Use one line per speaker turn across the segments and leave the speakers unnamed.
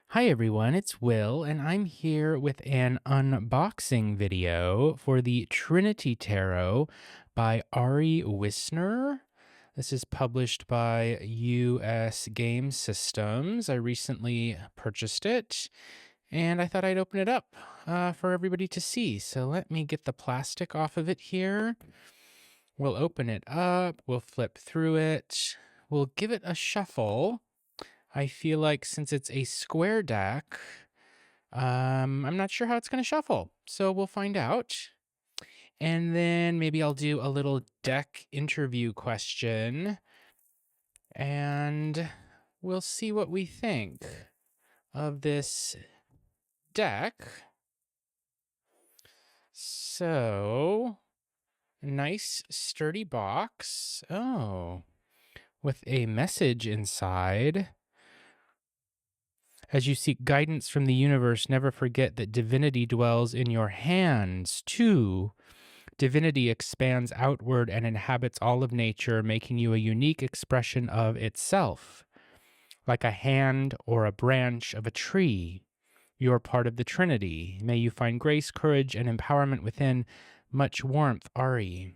Hi everyone, it's Will, and I'm here with an unboxing video for the Trinity Tarot by Ari Wisner. This is published by US Game Systems. I recently purchased it, and I thought I'd open it up for everybody to see. So let me get the plastic off of it here. We'll open it up, we'll flip through it, we'll give it a shuffle. I feel like since it's a square deck, I'm not sure how it's going to shuffle, so we'll find out. And then maybe I'll do a little deck interview question, and we'll see what we think of this deck. So, nice sturdy box. Oh, with a message inside. As you seek guidance from the universe, never forget that divinity dwells in your hands, too. Divinity expands outward and inhabits all of nature, making you a unique expression of itself. Like a hand or a branch of a tree, you are part of the Trinity. May you find grace, courage, and empowerment within. Much warmth, Ari.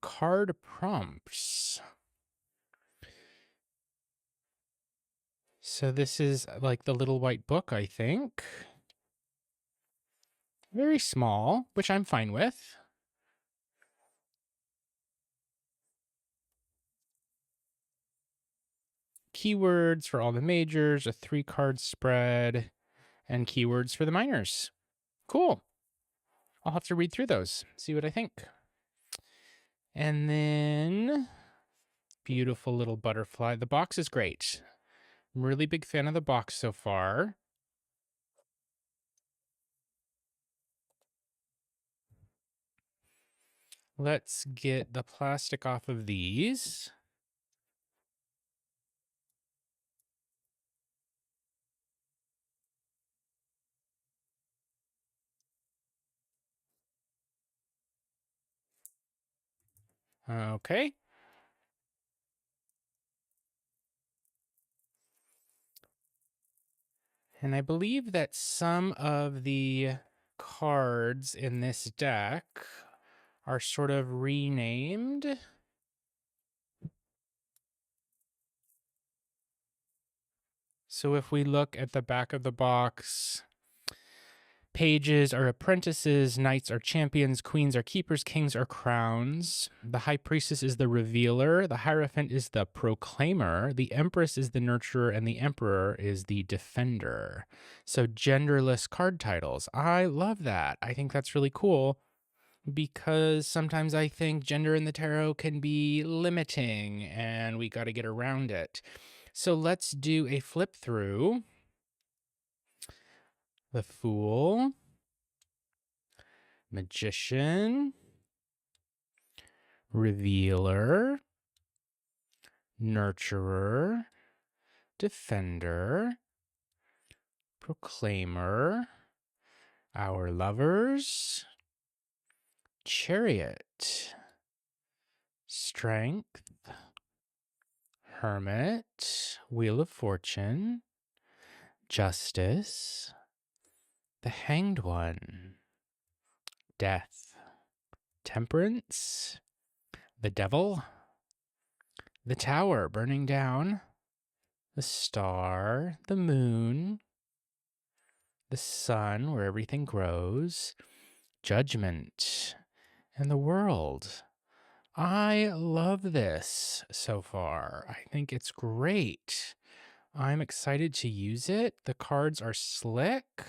Card prompts. So this is like the little white book, I think. Very small, which I'm fine with. Keywords for all the majors, a 3-card spread, and keywords for the minors. Cool. I'll have to read through those, see what I think. And then, beautiful little butterfly. The box is great. I'm a really big fan of the box so far. Let's get the plastic off of these. Okay. And I believe that some of the cards in this deck are sort of renamed. So if we look at the back of the box, pages are apprentices, knights are champions, queens are keepers, kings are crowns. The high priestess is the revealer, the hierophant is the proclaimer, the empress is the nurturer, and the emperor is the defender. So genderless card titles. I love that. I think that's really cool because sometimes I think gender in the tarot can be limiting and we got to get around it. So let's do a flip through. The Fool, Magician, Revealer, Nurturer, Defender, Proclaimer, Our Lovers, Chariot, Strength, Hermit, Wheel of Fortune, Justice, the Hanged One, Death, Temperance, the Devil, the Tower burning down, the Star, the Moon, the Sun, where everything grows, Judgment, and the World. I love this so far. I think it's great. I'm excited to use it. The cards are slick.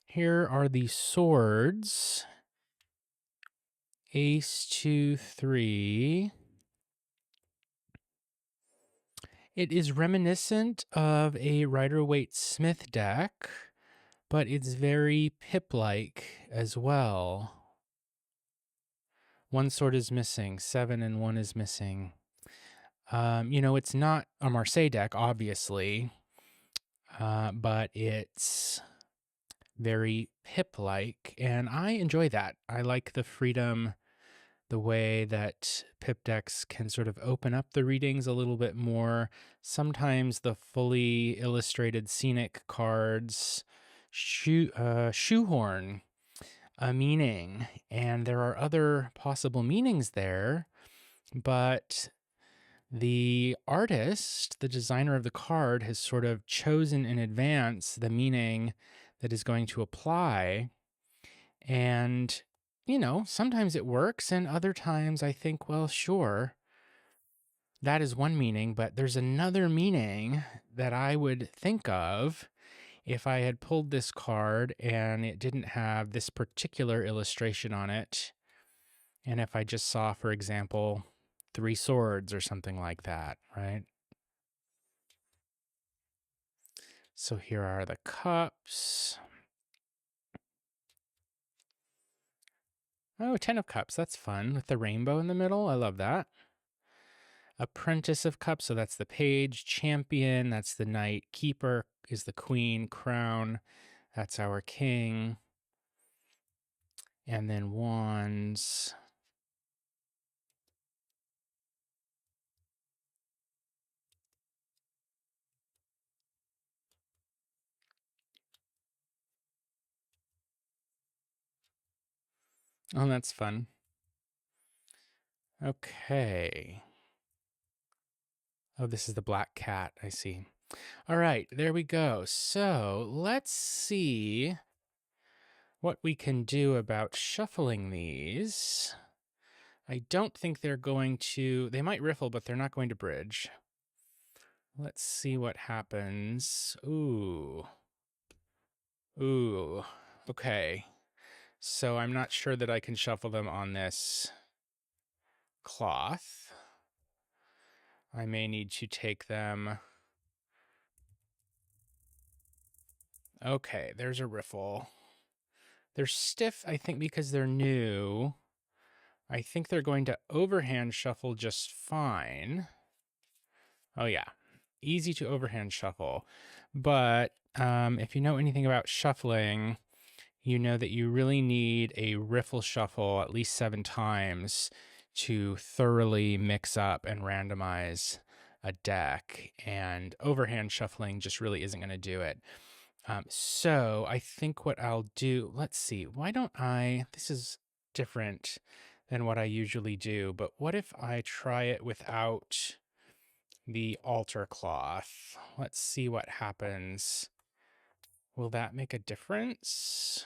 Here are the swords. Ace, 2, 3. It is reminiscent of a Rider-Waite-Smith deck, but it's very Pip-like as well. One sword is missing, 7 and 1 is missing. It's not a Marseille deck, obviously, but it's very Pip-like, and I enjoy that. I like the freedom the way that pip decks can sort of open up the readings a little bit more. Sometimes the fully illustrated scenic cards shoehorn a meaning, and there are other possible meanings there, but the artist, the designer of the card, has sort of chosen in advance the meaning that is going to apply. And, sometimes it works, and other times I think, well, sure, that is one meaning, but there's another meaning that I would think of if I had pulled this card and it didn't have this particular illustration on it. And if I just saw, for example, 3 swords or something like that, right? So here are the cups. Oh, 10 of cups. That's fun with the rainbow in the middle. I love that. Apprentice of cups. So that's the page. Champion. That's the knight. Keeper is the queen. Crown. That's our king. And then wands. Oh, that's fun. Okay. Oh, this is the black cat. I see. All right, there we go. So let's see what we can do about shuffling these. I don't think they're going to, they might riffle, but they're not going to bridge. Let's see what happens. Ooh. Okay. So I'm not sure that I can shuffle them on this cloth. I may need to take them. Okay, there's a riffle. They're stiff, I think, because they're new. I think they're going to overhand shuffle just fine. Oh, yeah. Easy to overhand shuffle. But if you know anything about shuffling, you know that you really need a riffle shuffle at least 7 times to thoroughly mix up and randomize a deck. And overhand shuffling just really isn't going to do it. So I think what I'll do, let's see, why don't this is different than what I usually do, but what if I try it without the altar cloth? Let's see what happens. Will that make a difference?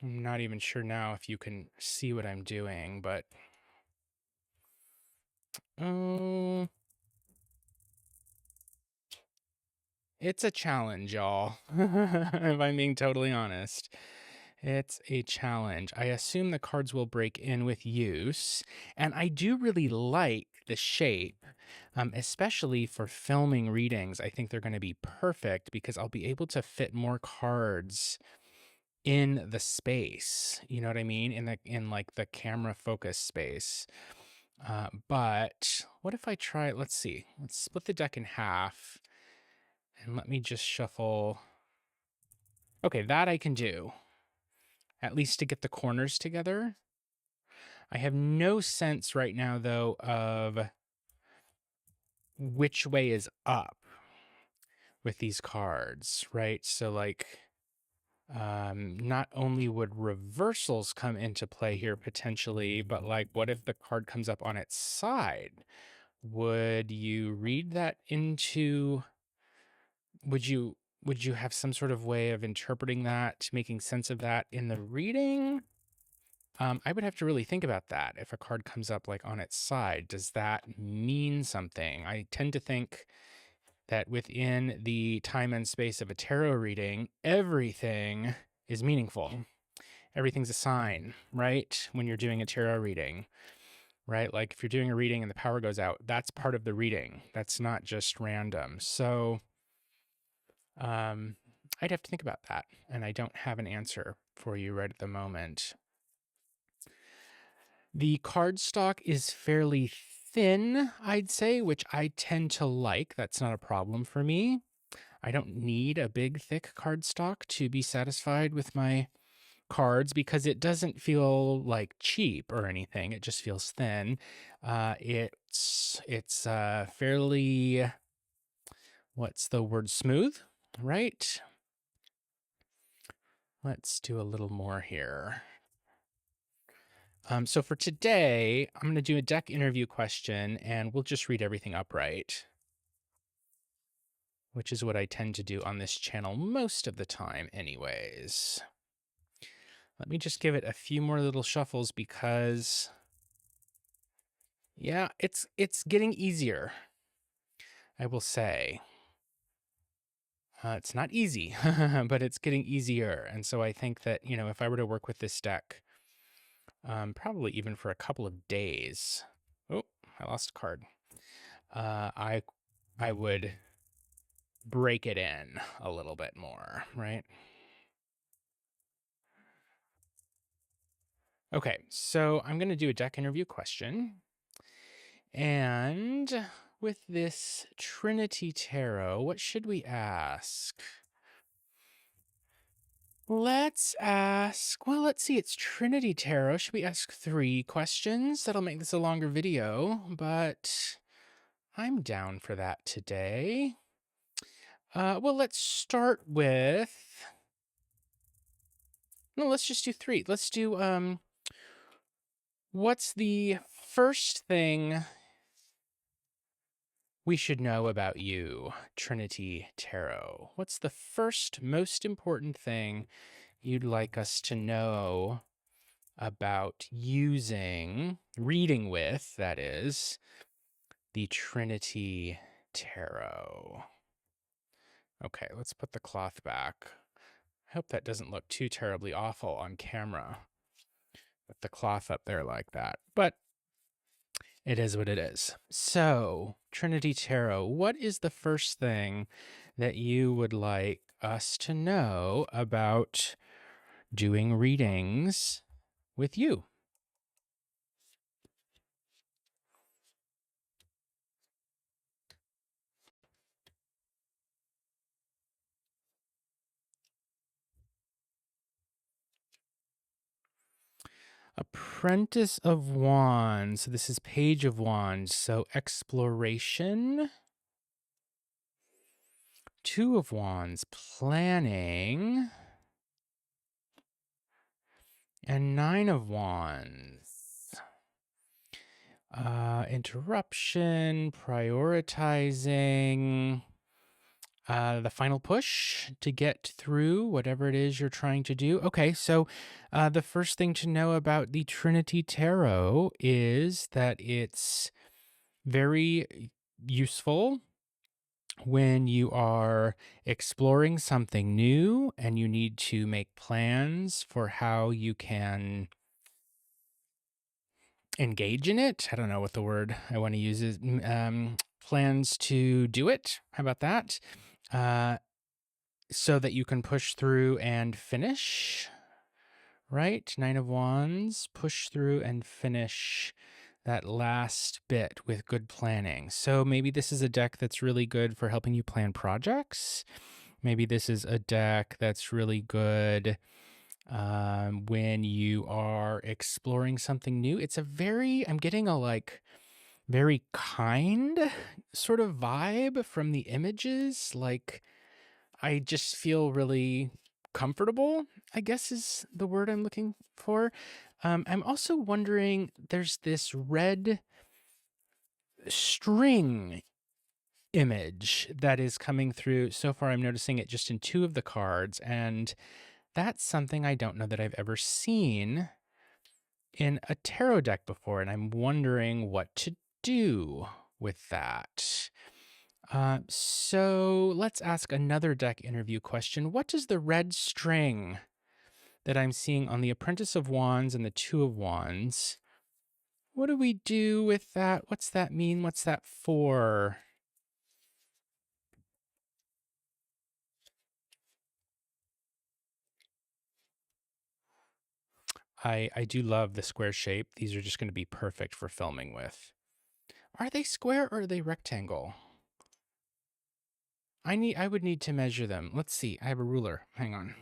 I'm not even sure now if you can see what I'm doing, but oh, it's a challenge, y'all. If I'm being totally honest. It's a challenge. I assume the cards will break in with use, and I do really like the shape, especially for filming readings. I think they're going to be perfect because I'll be able to fit more cards in the space. You know what I mean? In like the camera focus space. But what if I try? Let's see. Let's split the deck in half, and let me just shuffle. Okay, that I can do. At least to get the corners together. I have no sense right now, though, of which way is up with these cards, right? So, like, not only would reversals come into play here potentially, but like, what if the card comes up on its side? Would you read that into, would you have some sort of way of interpreting that, making sense of that in the reading? I would have to really think about that. If a card comes up like on its side, does that mean something? I tend to think that within the time and space of a tarot reading, everything is meaningful. Everything's a sign, right? When you're doing a tarot reading, right? Like if you're doing a reading and the power goes out, that's part of the reading. That's not just random. So I'd have to think about that. And I don't have an answer for you right at the moment. The cardstock is fairly thin, I'd say, which I tend to like. That's not a problem for me. I don't need a big, thick cardstock to be satisfied with my cards because it doesn't feel like cheap or anything. It just feels thin. It's fairly, what's the word, smooth, right? Let's do a little more here. So for today, I'm going to do a deck interview question, and we'll just read everything upright, which is what I tend to do on this channel most of the time anyways. Let me just give it a few more little shuffles because, yeah, it's getting easier, I will say. It's not easy, but it's getting easier. And so I think that, if I were to work with this deck, probably even for a couple of days. Oh, I lost a card. I would break it in a little bit more, right? Okay, so I'm going to do a deck interview question. And with this Trinity Tarot, what should we ask? Let's see, it's Trinity Tarot. Should we ask 3 questions? That'll make this a longer video, but I'm down for that today. Well, let's start with, no, let's just do 3. Let's do, what's the first thing we should know about you, Trinity Tarot? What's the first most important thing you'd like us to know about reading with, that is, the Trinity Tarot? Okay, let's put the cloth back. I hope that doesn't look too terribly awful on camera with the cloth up there like that, but it is what it is. So, Trinity Tarot, what is the first thing that you would like us to know about doing readings with you? Apprentice of Wands. So this is Page of Wands. So exploration. 2 of Wands, planning. And 9 of Wands. Interruption, prioritizing. The final push to get through whatever it is you're trying to do. Okay, so the first thing to know about the Trinity Tarot is that it's very useful when you are exploring something new and you need to make plans for how you can engage in it. I don't know what the word I want to use is. Plans to do it. How about that? So that you can push through and finish, right? 9 of Wands, push through and finish that last bit with good planning. So maybe this is a deck that's really good for helping you plan projects. Maybe this is a deck that's really good when you are exploring something new. I'm getting a very kind sort of vibe from the images. Like, I just feel really comfortable, I guess is the word I'm looking for. I'm also wondering, there's this red string image that is coming through. So far, I'm noticing it just in 2 of the cards, and that's something I don't know that I've ever seen in a tarot deck before, and I'm wondering what to do with that. So let's ask another deck interview question. What does the red string that I'm seeing on the Apprentice of Wands and the 2 of Wands, what do we do with that? What's that mean? What's that for? I do love the square shape. These are just going to be perfect for filming with. Are they square or are they rectangle? I would need to measure them. Let's see. I have a ruler. Hang on.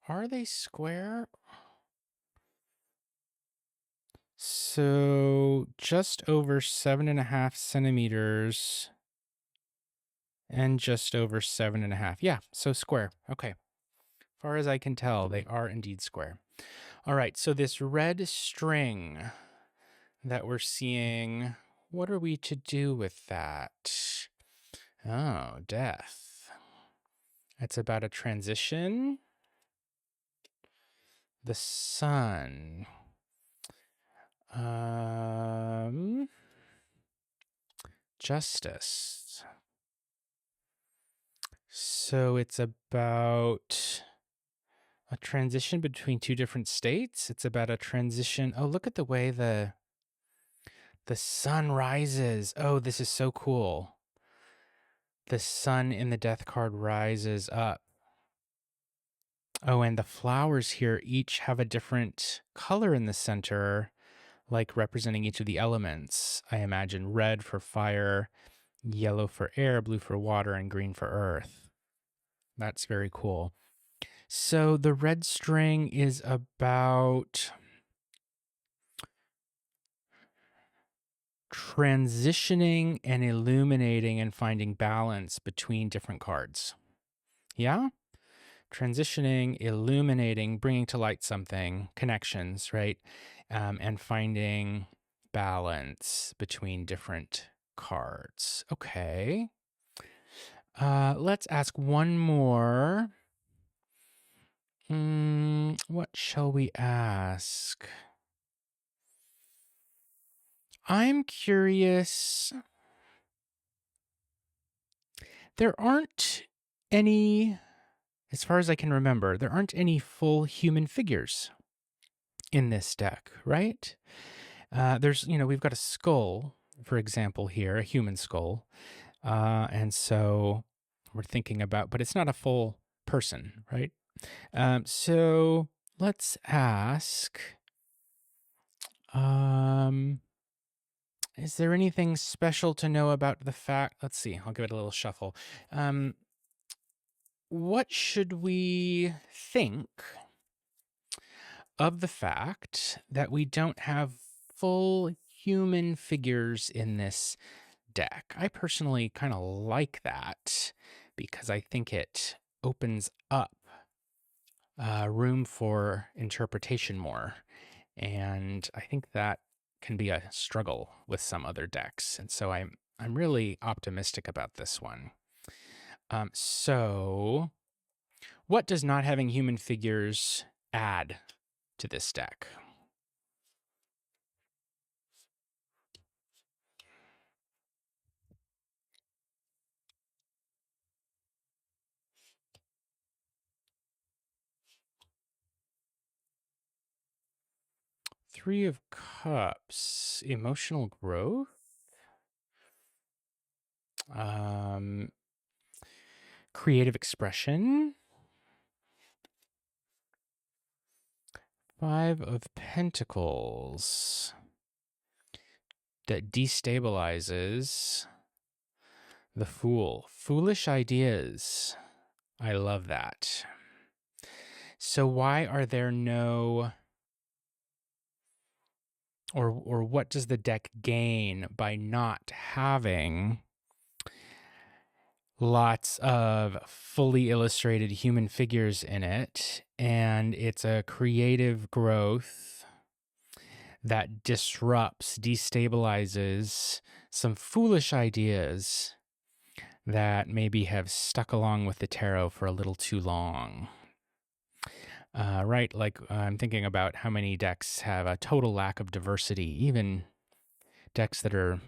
are they square? So just over 7.5 centimeters and just over 7.5. Yeah, so square. Okay. Far as I can tell, they are indeed square. All right, so this red string that we're seeing, what are we to do with that? Oh, death. It's about a transition. The sun. Justice. So it's about a transition between two different states. It's about a transition. Oh, look at the way the sun rises. Oh, this is so cool. The sun in the death card rises up. Oh, and the flowers here each have a different color in the center, like representing each of the elements. I imagine red for fire, yellow for air, blue for water, and green for earth. That's very cool. So the red string is about transitioning and illuminating and finding balance between different cards. Yeah? Transitioning, illuminating, bringing to light something, connections, right? And finding balance between different cards. Okay. Let's ask one more. What shall we ask? I'm curious. There aren't any, as far as I can remember, there aren't any full human figures in this deck, right? We've got a skull, for example, here, a human skull. And so we're thinking about, but it's not a full person, right? So let's ask, is there anything special to know about the fact? Let's see, I'll give it a little shuffle. What should we think of the fact that we don't have full human figures in this deck? I personally kind of like that because I think it opens up room for interpretation more. And I think that can be a struggle with some other decks. And so I'm really optimistic about this one. So what does not having human figures add to this deck? Three of Cups, emotional growth. Creative expression. Five of Pentacles. That destabilizes the Fool. Foolish ideas. I love that. So why are there no, or what does the deck gain by not having lots of fully illustrated human figures in it? And it's a creative growth that disrupts, destabilizes some foolish ideas that maybe have stuck along with the tarot for a little too long. Right? Like I'm thinking about how many decks have a total lack of diversity, even decks that are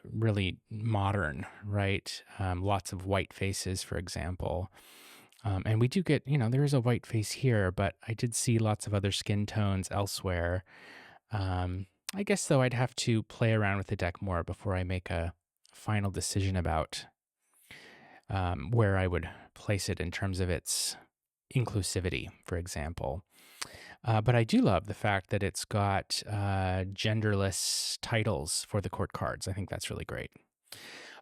really modern, right? Lots of white faces, for example. And we do get, there is a white face here, but I did see lots of other skin tones elsewhere. I guess, though, I'd have to play around with the deck more before I make a final decision about where I would place it in terms of its inclusivity, for example. But I do love the fact that it's got genderless titles for the court cards. I think that's really great.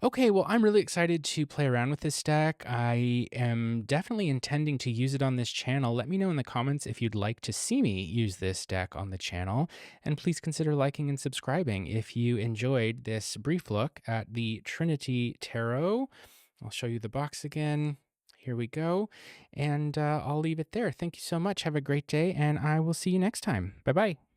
Okay, well, I'm really excited to play around with this deck. I am definitely intending to use it on this channel. Let me know in the comments if you'd like to see me use this deck on the channel. And please consider liking and subscribing if you enjoyed this brief look at the Trinity Tarot. I'll show you the box again. Here we go. And I'll leave it there. Thank you so much. Have a great day, and I will see you next time. Bye bye.